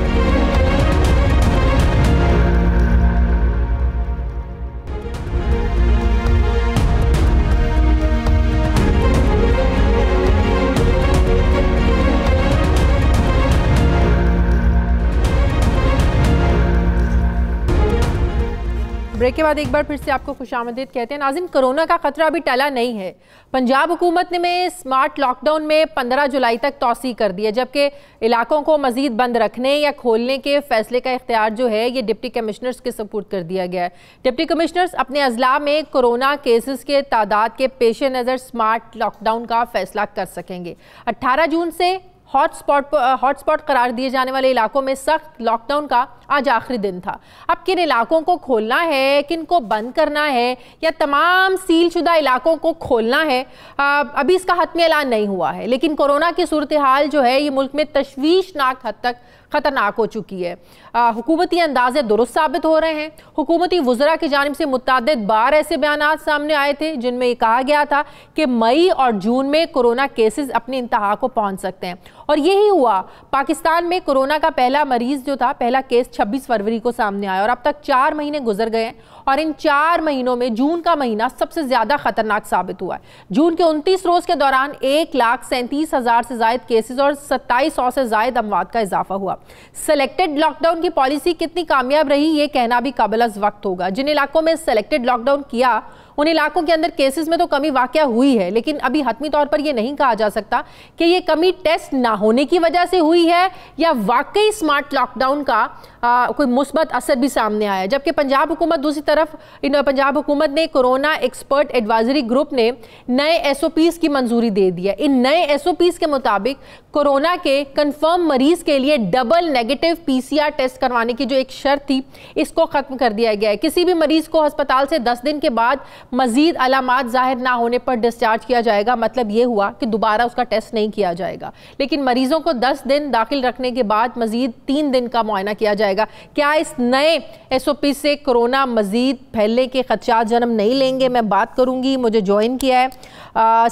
ब्रेक के बाद एक बार फिर से आपको खुशामदीद कहते हैं। नाज़रीन, कोरोना का खतरा अभी टला नहीं है। पंजाब हुकूमत ने में स्मार्ट लॉकडाउन में 15 जुलाई तक तौसी कर दी है, जबकि इलाकों को मजीद बंद रखने या खोलने के फैसले का इख्तियार जो है ये डिप्टी कमिश्नर्स के सपुर्द कर दिया गया है। डिप्टी कमिश्नर्स अपने अजला में कोरोना केसेस के तादाद के पेश नज़र स्मार्ट लॉकडाउन का फैसला कर सकेंगे। 18 जून से हॉटस्पॉट करार दिए जाने वाले इलाकों में सख्त लॉकडाउन का आज आखिरी दिन था। अब किन इलाकों को खोलना है, किन को बंद करना है या तमाम सीलशुदा इलाकों को खोलना है, अभी इसका हतमी ऐलान नहीं हुआ है। लेकिन कोरोना की सूरत हाल जो है ये मुल्क में तशवीशनाक हद तक खतरनाक हो चुकी है। हुकूमती अंदाजे दुरुस्त साबित हो रहे हैं। हुकूमती वज़रा की जानिब से मुतअद्दिद बार ऐसे बयानात सामने आए थे जिनमें ये कहा गया था कि मई और जून में कोरोना केसेस अपनी इंतहा को पहुंच सकते हैं, और यही हुआ। पाकिस्तान में कोरोना का पहला मरीज जो था, पहला केस 26 फरवरी को सामने आया और अब तक 4 महीने गुजर गए हैं, और इन 4 महीनों में जून का महीना सबसे ज्यादा खतरनाक साबित हुआ है। जून के 29 रोज के दौरान 1,37,000 से ज्यादा केसेस और 2700 से ज्यादा अमवात का इजाफा हुआ। सेलेक्टेड लॉकडाउन की पॉलिसी कितनी कामयाब रही ये कहना भी काबिल वक्त होगा। जिन इलाकों में सेलेक्टेड लॉकडाउन किया उन इलाकों के अंदर केसेस में तो कमी वाकया हुई है, लेकिन अभी हतमी तौर पर यह नहीं कहा जा सकता कि यह कमी टेस्ट ना होने की वजह से हुई है या वाकई स्मार्ट लॉकडाउन का कोई मुस्बत असर भी सामने आया है। जबकि पंजाब हुकूमत दूसरी तरफ, पंजाब हुकूमत ने कोरोना एक्सपर्ट एडवाइजरी ग्रुप ने नए SOPs की मंजूरी दे दी है। इन नए SOPs के मुताबिक कोरोना के कंफर्म मरीज के लिए डबल नेगेटिव PCR टेस्ट करवाने की जो एक शर्त थी इसको खत्म कर दिया गया है। किसी भी मरीज को अस्पताल से 10 दिन के बाद मजीद अलामात जाहिर ना होने पर डिस्चार्ज किया जाएगा। मतलब ये हुआ कि दोबारा उसका टेस्ट नहीं किया जाएगा, लेकिन मरीजों को 10 दिन दाखिल रखने के बाद मजीद 3 दिन का मुआयना किया जाएगा। क्या इस नए SOP से कोरोना मजीद फैलने के खदशात जन्म नहीं लेंगे? मैं बात करूंगी। मुझे ज्वाइन किया है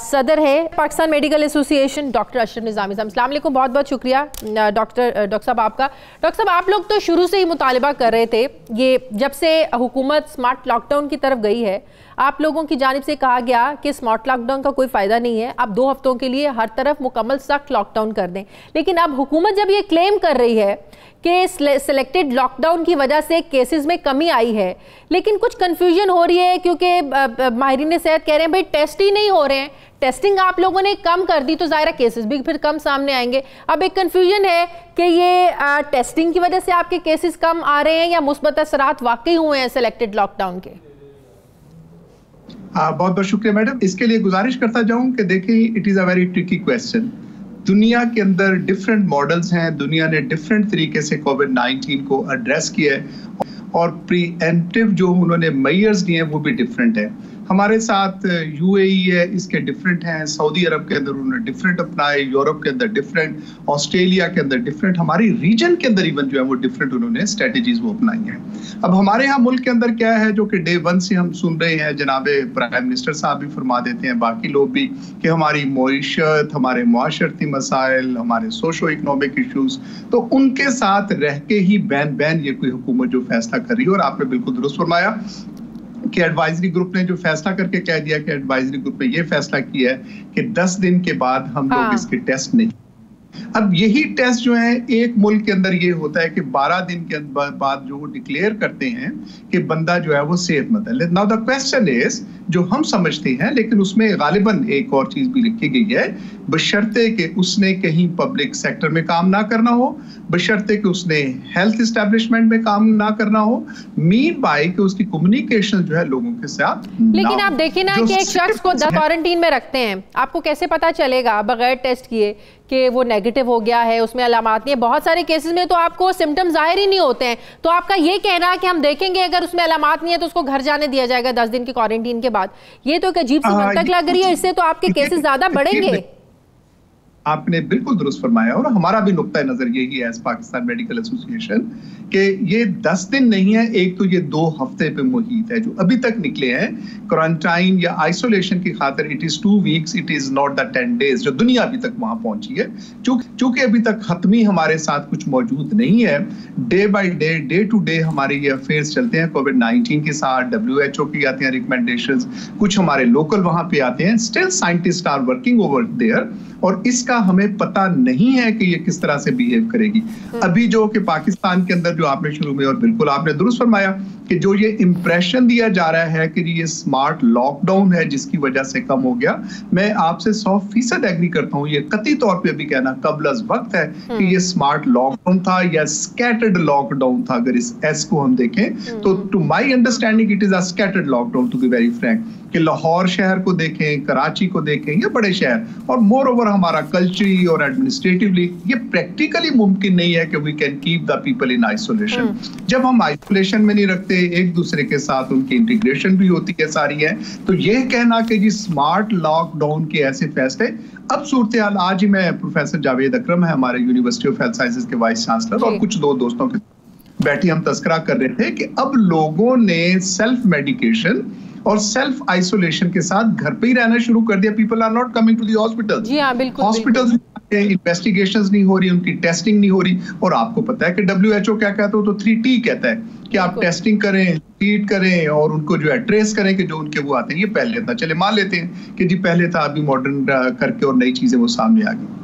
सदर है Pakistan medical Association doctor Ashraf Nizami साहब। अस्सलाम वालेकुम, बहुत बहुत शुक्रिया डॉक्टर साहब आपका। डॉक्टर साहब, आप लोग तो शुरू से ही मुतालिबा कर रहे थे, ये जब से हुकूमत स्मार्ट लॉकडाउन की तरफ गई है आप लोगों की जानिब से कहा गया कि स्मार्ट लॉकडाउन का कोई फ़ायदा नहीं है, आप 2 हफ्तों के लिए हर तरफ मुकम्मल सख्त लॉकडाउन कर दें। लेकिन अब हुकूमत जब ये क्लेम कर रही है कि सिलेक्टेड लॉकडाउन की वजह से केसेस में कमी आई है, लेकिन कुछ कंफ्यूजन हो रही है क्योंकि माहिरीन सेहत कह रहे हैं भाई टेस्ट ही नहीं हो रहे हैं। टेस्टिंग आप लोगों ने कम कर दी तो ज़ाहिर केसेस भी फिर कम सामने आएंगे। अब एक कंफ्यूजन है कि ये टेस्टिंग की वजह से आपके केसेस कम आ रहे हैं या मुस्बत असरात वाकई हुए हैं सिलेक्टेड लॉकडाउन के? बहुत बहुत शुक्रिया मैडम। इसके लिए गुजारिश करता जाऊं कि देखिए, it is a very tricky question. दुनिया के अंदर डिफरेंट मॉडल्स हैं, दुनिया ने डिफरेंट तरीके से कोविड-19 को एड्रेस किया है और प्रीएम्प्टिव जो उन्होंने मेजर्स दिए हैं वो भी डिफरेंट है। हमारे साथ UAE है, इसके डिफरेंट हैं, सऊदी अरब के अंदर उन्होंने डिफरेंट अपनाए, यूरोप के अंदर डिफरेंट, ऑस्ट्रेलिया के अंदर डिफरेंट, हमारी रीजन के अंदर इवन जो है वो डिफरेंट उन्होंने स्ट्रेटजीज वो अपनाई हैं। अब हमारे यहाँ मुल्क के अंदर क्या है जो कि डे 1 से हम सुन रहे हैं, जनाबे प्राइम मिनिस्टर साहब भी फरमा देते हैं, बाकी लोग भी, कि हमारी मईशत, हमारे मुआशरती मसाइल, हमारे सोशो इकनॉमिक इशूज, तो उनके साथ रह के ही बैन ये कोई हुकूमत जो फैसला कर रही है। और आपने बिल्कुल दुरुस्त फरमाया कि एडवाइजरी ग्रुप ने जो फैसला करके कह दिया कि एडवाइजरी ग्रुप ने ये फैसला किया है कि 10 दिन के बाद हम लोग इसके टेस्ट नहीं। अब यही टेस्ट जो है एक मुल्क के अंदर ये होता है कि 12 दिन के बाद जो वो डिक्लेयर करते हैं कि बंदा जो है वो सेहतमंद है। नाउ द क्वेश्चन इज, जो हम समझते हैं, लेकिन उसमें गालिबन एक और चीज भी लिखी गई है, बशर्ते कि उसने कहीं पब्लिक सेक्टर में काम ना करना हो, बशर्ते कि उसने हेल्थ एस्टेब्लिशमेंट में काम ना करना हो, मीन बाय कि उसकी कम्युनिकेशन जो है लोगों के साथ। लेकिन आप देखिए ना कि एक शख्स को क्वारंटीन में रखते हैं, आपको कैसे पता चलेगा बगैर टेस्ट किए कि वो नेगेटिव हो गया है, उसमें अलामात नहीं है? बहुत सारे केसेस में तो आपको सिम्टम जाहिर ही नहीं होते हैं। तो आपका ये कहना है कि हम देखेंगे अगर उसमें अलामात नहीं है तो उसको घर जाने दिया जाएगा 10 दिन की क्वारंटीन के बाद, ये तो एक अजीब सी मंतक लग रही है। इससे तो आपके केसेस ज्यादा बढ़ेंगे। आपने बिल्कुल दुरुस्त फरमाया और हमारा भी नुक्ता नजर यही है एज पाकिस्तान मेडिकल एसोसिएशन कि ये 10 दिन नहीं है, एक तो ये 2 हफ्ते पे मुहित है जो अभी तक निकले हैं क्वारंटाइन या आइसोलेशन की खातिर। It is 2 weeks, it is not the 10 days जो दुनिया अभी तक वहां पहुंची है। चूंकि अभी तक खत्मी हमारे साथ कुछ मौजूद नहीं है, day by day, day to day हमारे ये अफेयर्स चलते हैं कोविड-19 के साथ। WHO की आती हैं रिकमेंडेशंस, कुछ हमारे लोकल वहां पे आते हैं, still scientist are working over there. और इसका इसका हमें पता नहीं है कि ये किस तरह से बिहेव करेगी। अभी जो कि पाकिस्तान के अंदर जो आपने शुरू में, और बिल्कुल आपने दुरुस्त फरमाया कि जो ये इंप्रेशन दिया जा रहा है कि ये स्मार्ट लॉकडाउन है जिसकी वजह से कम हो गया, मैं आपसे 100% एग्री करता हूँ। ये कतई तौर पे अभी कहना कबल वक्त है कि ये स्मार्ट लॉकडाउन था या स्कैटर्ड लॉकडाउन था। अगर इस एस को हम देखें तो to my understanding it is a scattered lockdown, to be very frank. कि लाहौर शहर को देखें, कराची को देखें, ये बड़े शहर, और मोर ओवर हमारा कल्चरली और एडमिनिस्ट्रेटिवली ये प्रैक्टिकली मुमकिन नहीं है कि we can keep the people in isolation. जब हम आइसोलेशन में नहीं रखते, एक दूसरे के साथ उनकी इंटीग्रेशन भी होती है सारी है, तो ये कहना कि जी स्मार्ट लॉकडाउन के ऐसे फैसले, अब सूरत हाल आज ही मैं प्रोफेसर जावेद अकरम है हमारे यूनिवर्सिटी ऑफ हेल्थ साइंसेज के वाइस चांसलर और कुछ दो दोस्तों के बैठे हम तस्करा कर रहे थे कि अब लोगों ने सेल्फ मेडिकेशन और सेल्फ आइसोलेशन के साथ घर पे ही रहना शुरू कर दिया। People are not coming to the hospital. जी हाँ, बिल्कुल। हॉस्पिटल्स इन्वेस्टिगेशंस नहीं हो रही, उनकी टेस्टिंग नहीं हो रही। और आपको पता है कि WHO क्या कहता है, तो 3T कहता है कि आप टेस्टिंग करें, ट्रीट करें और उनको जो है ट्रेस करें कि जो उनके वो आते हैं। ये पहले था, चले मान लेते हैं कि जी पहले था, अभी मॉडर्न करके और नई चीजें वो सामने आ गई।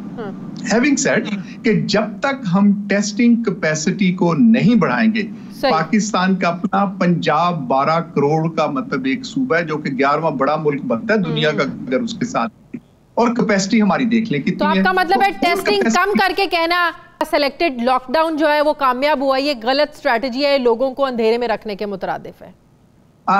हैविंग सेड कि जब तक हम टेस्टिंग कैपेसिटी को नहीं बढ़ाएंगे, पाकिस्तान का अपना पंजाब 12 करोड़ का मतलब एक सूबा है जो कि 11वां बड़ा मुल्क बनता है दुनिया का अगर उसके साथ, और कैपेसिटी हमारी देख लें कितनी है। तो आपका मतलब है टेस्टिंग कम करके कहना सेलेक्टेड लॉकडाउन जो है वो कामयाब हुआ, ये गलत स्ट्रैटेजी है, लोगों को अंधेरे में रखने के मुतरादिफ है?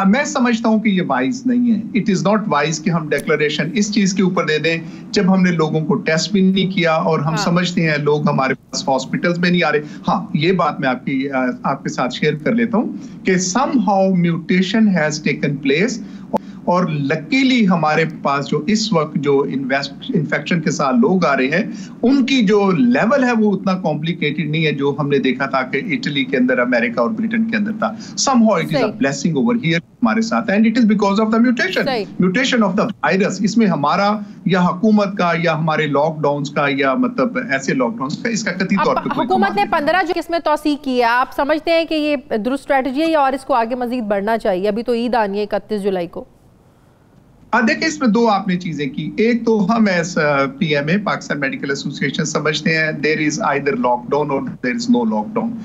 मैं समझता हूं कि ये वाइज नहीं है। इट इज नॉट वाइज कि हम डिक्लेरेशन इस चीज के ऊपर दे दें जब हमने लोगों को टेस्ट भी नहीं किया और हम समझते हैं लोग हमारे पास हॉस्पिटल्स में नहीं आ रहे। हाँ, ये बात मैं आपके साथ शेयर कर लेता हूं कि somehow mutation has taken place, और लकीली हमारे पास जो इस वक्त जो इन्फेक्शन के साथ लोग आ रहे हैं उनकी जो लेवल है वो उतना कॉम्प्लिकेटेड नहीं है जो हमने देखा था कि इटली के अंदर, अमेरिका और ब्रिटेन के अंदर था। Somehow it is a blessing over here हमारे साथ, and it is because of the mutation of the virus. इसमें हमारा या हुकूमत का या हमारे लॉकडाउन्स का या मतलब ऐसे लॉकडाउन्स का इसका कतई तौर पर हुकूमत ने 15 जो इसमें तौसीह की है, आप समझते हैं कि ये दुरुस्त स्ट्रेटजी है या और इसको आगे मजीद बढ़ना चाहिए? अभी तो ईद आनी है 31 जुलाई को। देखिए, इसमें दो आपने चीजें की। एक तो हम as PMA Pakistan medical association समझते हैं देयर इज आइदर लॉकडाउन और there is no lockdown.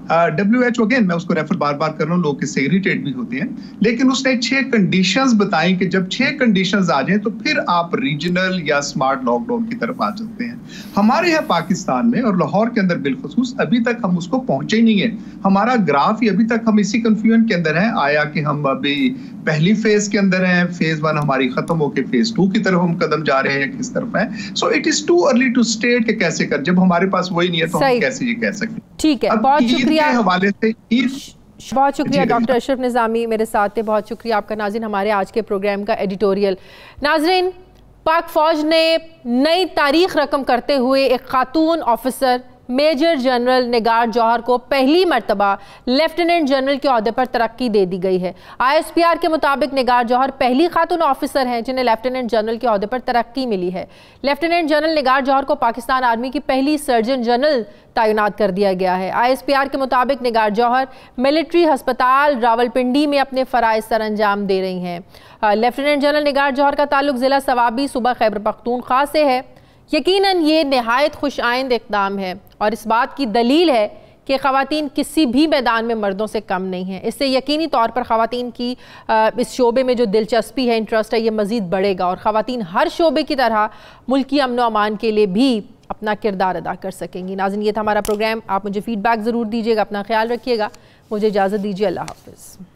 WHO again मैं उसको रेफर बार बार कर रहा हूँ, लोग इससे इरिटेट भी होते हैं, लेकिन उसने 6 कंडीशंस बताई कि जब 6 कंडीशंस आ जाएं तो फिर आप रीजनल या स्मार्ट लॉकडाउन की तरफ आ सकते हैं। हमारे यहाँ पाकिस्तान में और लाहौर के अंदर बिलखुसूस अभी तक हम उसको पहुंचे ही नहीं है। हमारा ग्राफ ही अभी तक हम इसी कंफ्यूजन के अंदर है आया कि हम अभी पहली फेज के अंदर हैं, फेज 1 हमारी खत्म होकर फेज 2 की तरफ हम कदम जा रहे हैं, किस तरफ है। So it is too early to state कि कैसे कर, जब हमारे पास वही नहीं है तो हम कैसे ये कह सकते हैं। ठीक है, बहुत शुक्रिया। हवाले से बहुत शुक्रिया डॉक्टर अशरफ निज़ामी मेरे साथ थे। बहुत शुक्रिया आपका नाज़रीन, हमारे आज के प्रोग्राम का एडिटोरियल। नाज़रीन, पाक फौज ने नई तारीख रकम करते हुए एक खातून ऑफिसर मेजर जनरल निगार जौहर को पहली मर्तबा लेफ्टिनेंट जनरल के ओहदे पर तरक्की दे दी गई है। ISPR के मुताबिक निगार जौहर पहली खातून ऑफिसर हैं जिन्हें लेफ्टिनेंट जनरल के ओहदे पर तरक्की मिली है। लेफ्टिनेंट जनरल निगार जौहर को पाकिस्तान आर्मी की पहली सर्जन जनरल तैनात कर दिया गया है। ISPR के मुताबिक निगार जौहर मिलिट्री हस्पताल रावलपिंडी में अपने फ़राइज़ सर अंजाम दे रही हैं। लेफ्टिनेंट जनरल निगार जौहर का ताल्लुक ज़िला सवाबी सूबा खैबर पख्तूनख्वा से है। यकीनन ये नहायत खुशआइंद इक़दाम है और इस बात की दलील है कि ख़वातीन किसी भी मैदान में मर्दों से कम नहीं हैं। इससे यकीनी तौर पर ख़वातीन की इस शोबे में जो दिलचस्पी है, इंटरेस्ट है, ये मज़ीद बढ़ेगा और ख़वातीन हर शोबे की तरह मुल्की अमन व अमान के लिए भी अपना किरदार अदा कर सकेंगी। नाज़रीन, ये था हमारा प्रोग्राम। आप मुझे फ़ीडबैक ज़रूर दीजिएगा, अपना ख्याल रखिएगा। मुझे इजाज़त दीजिए, अल्लाह हाफ़िज़।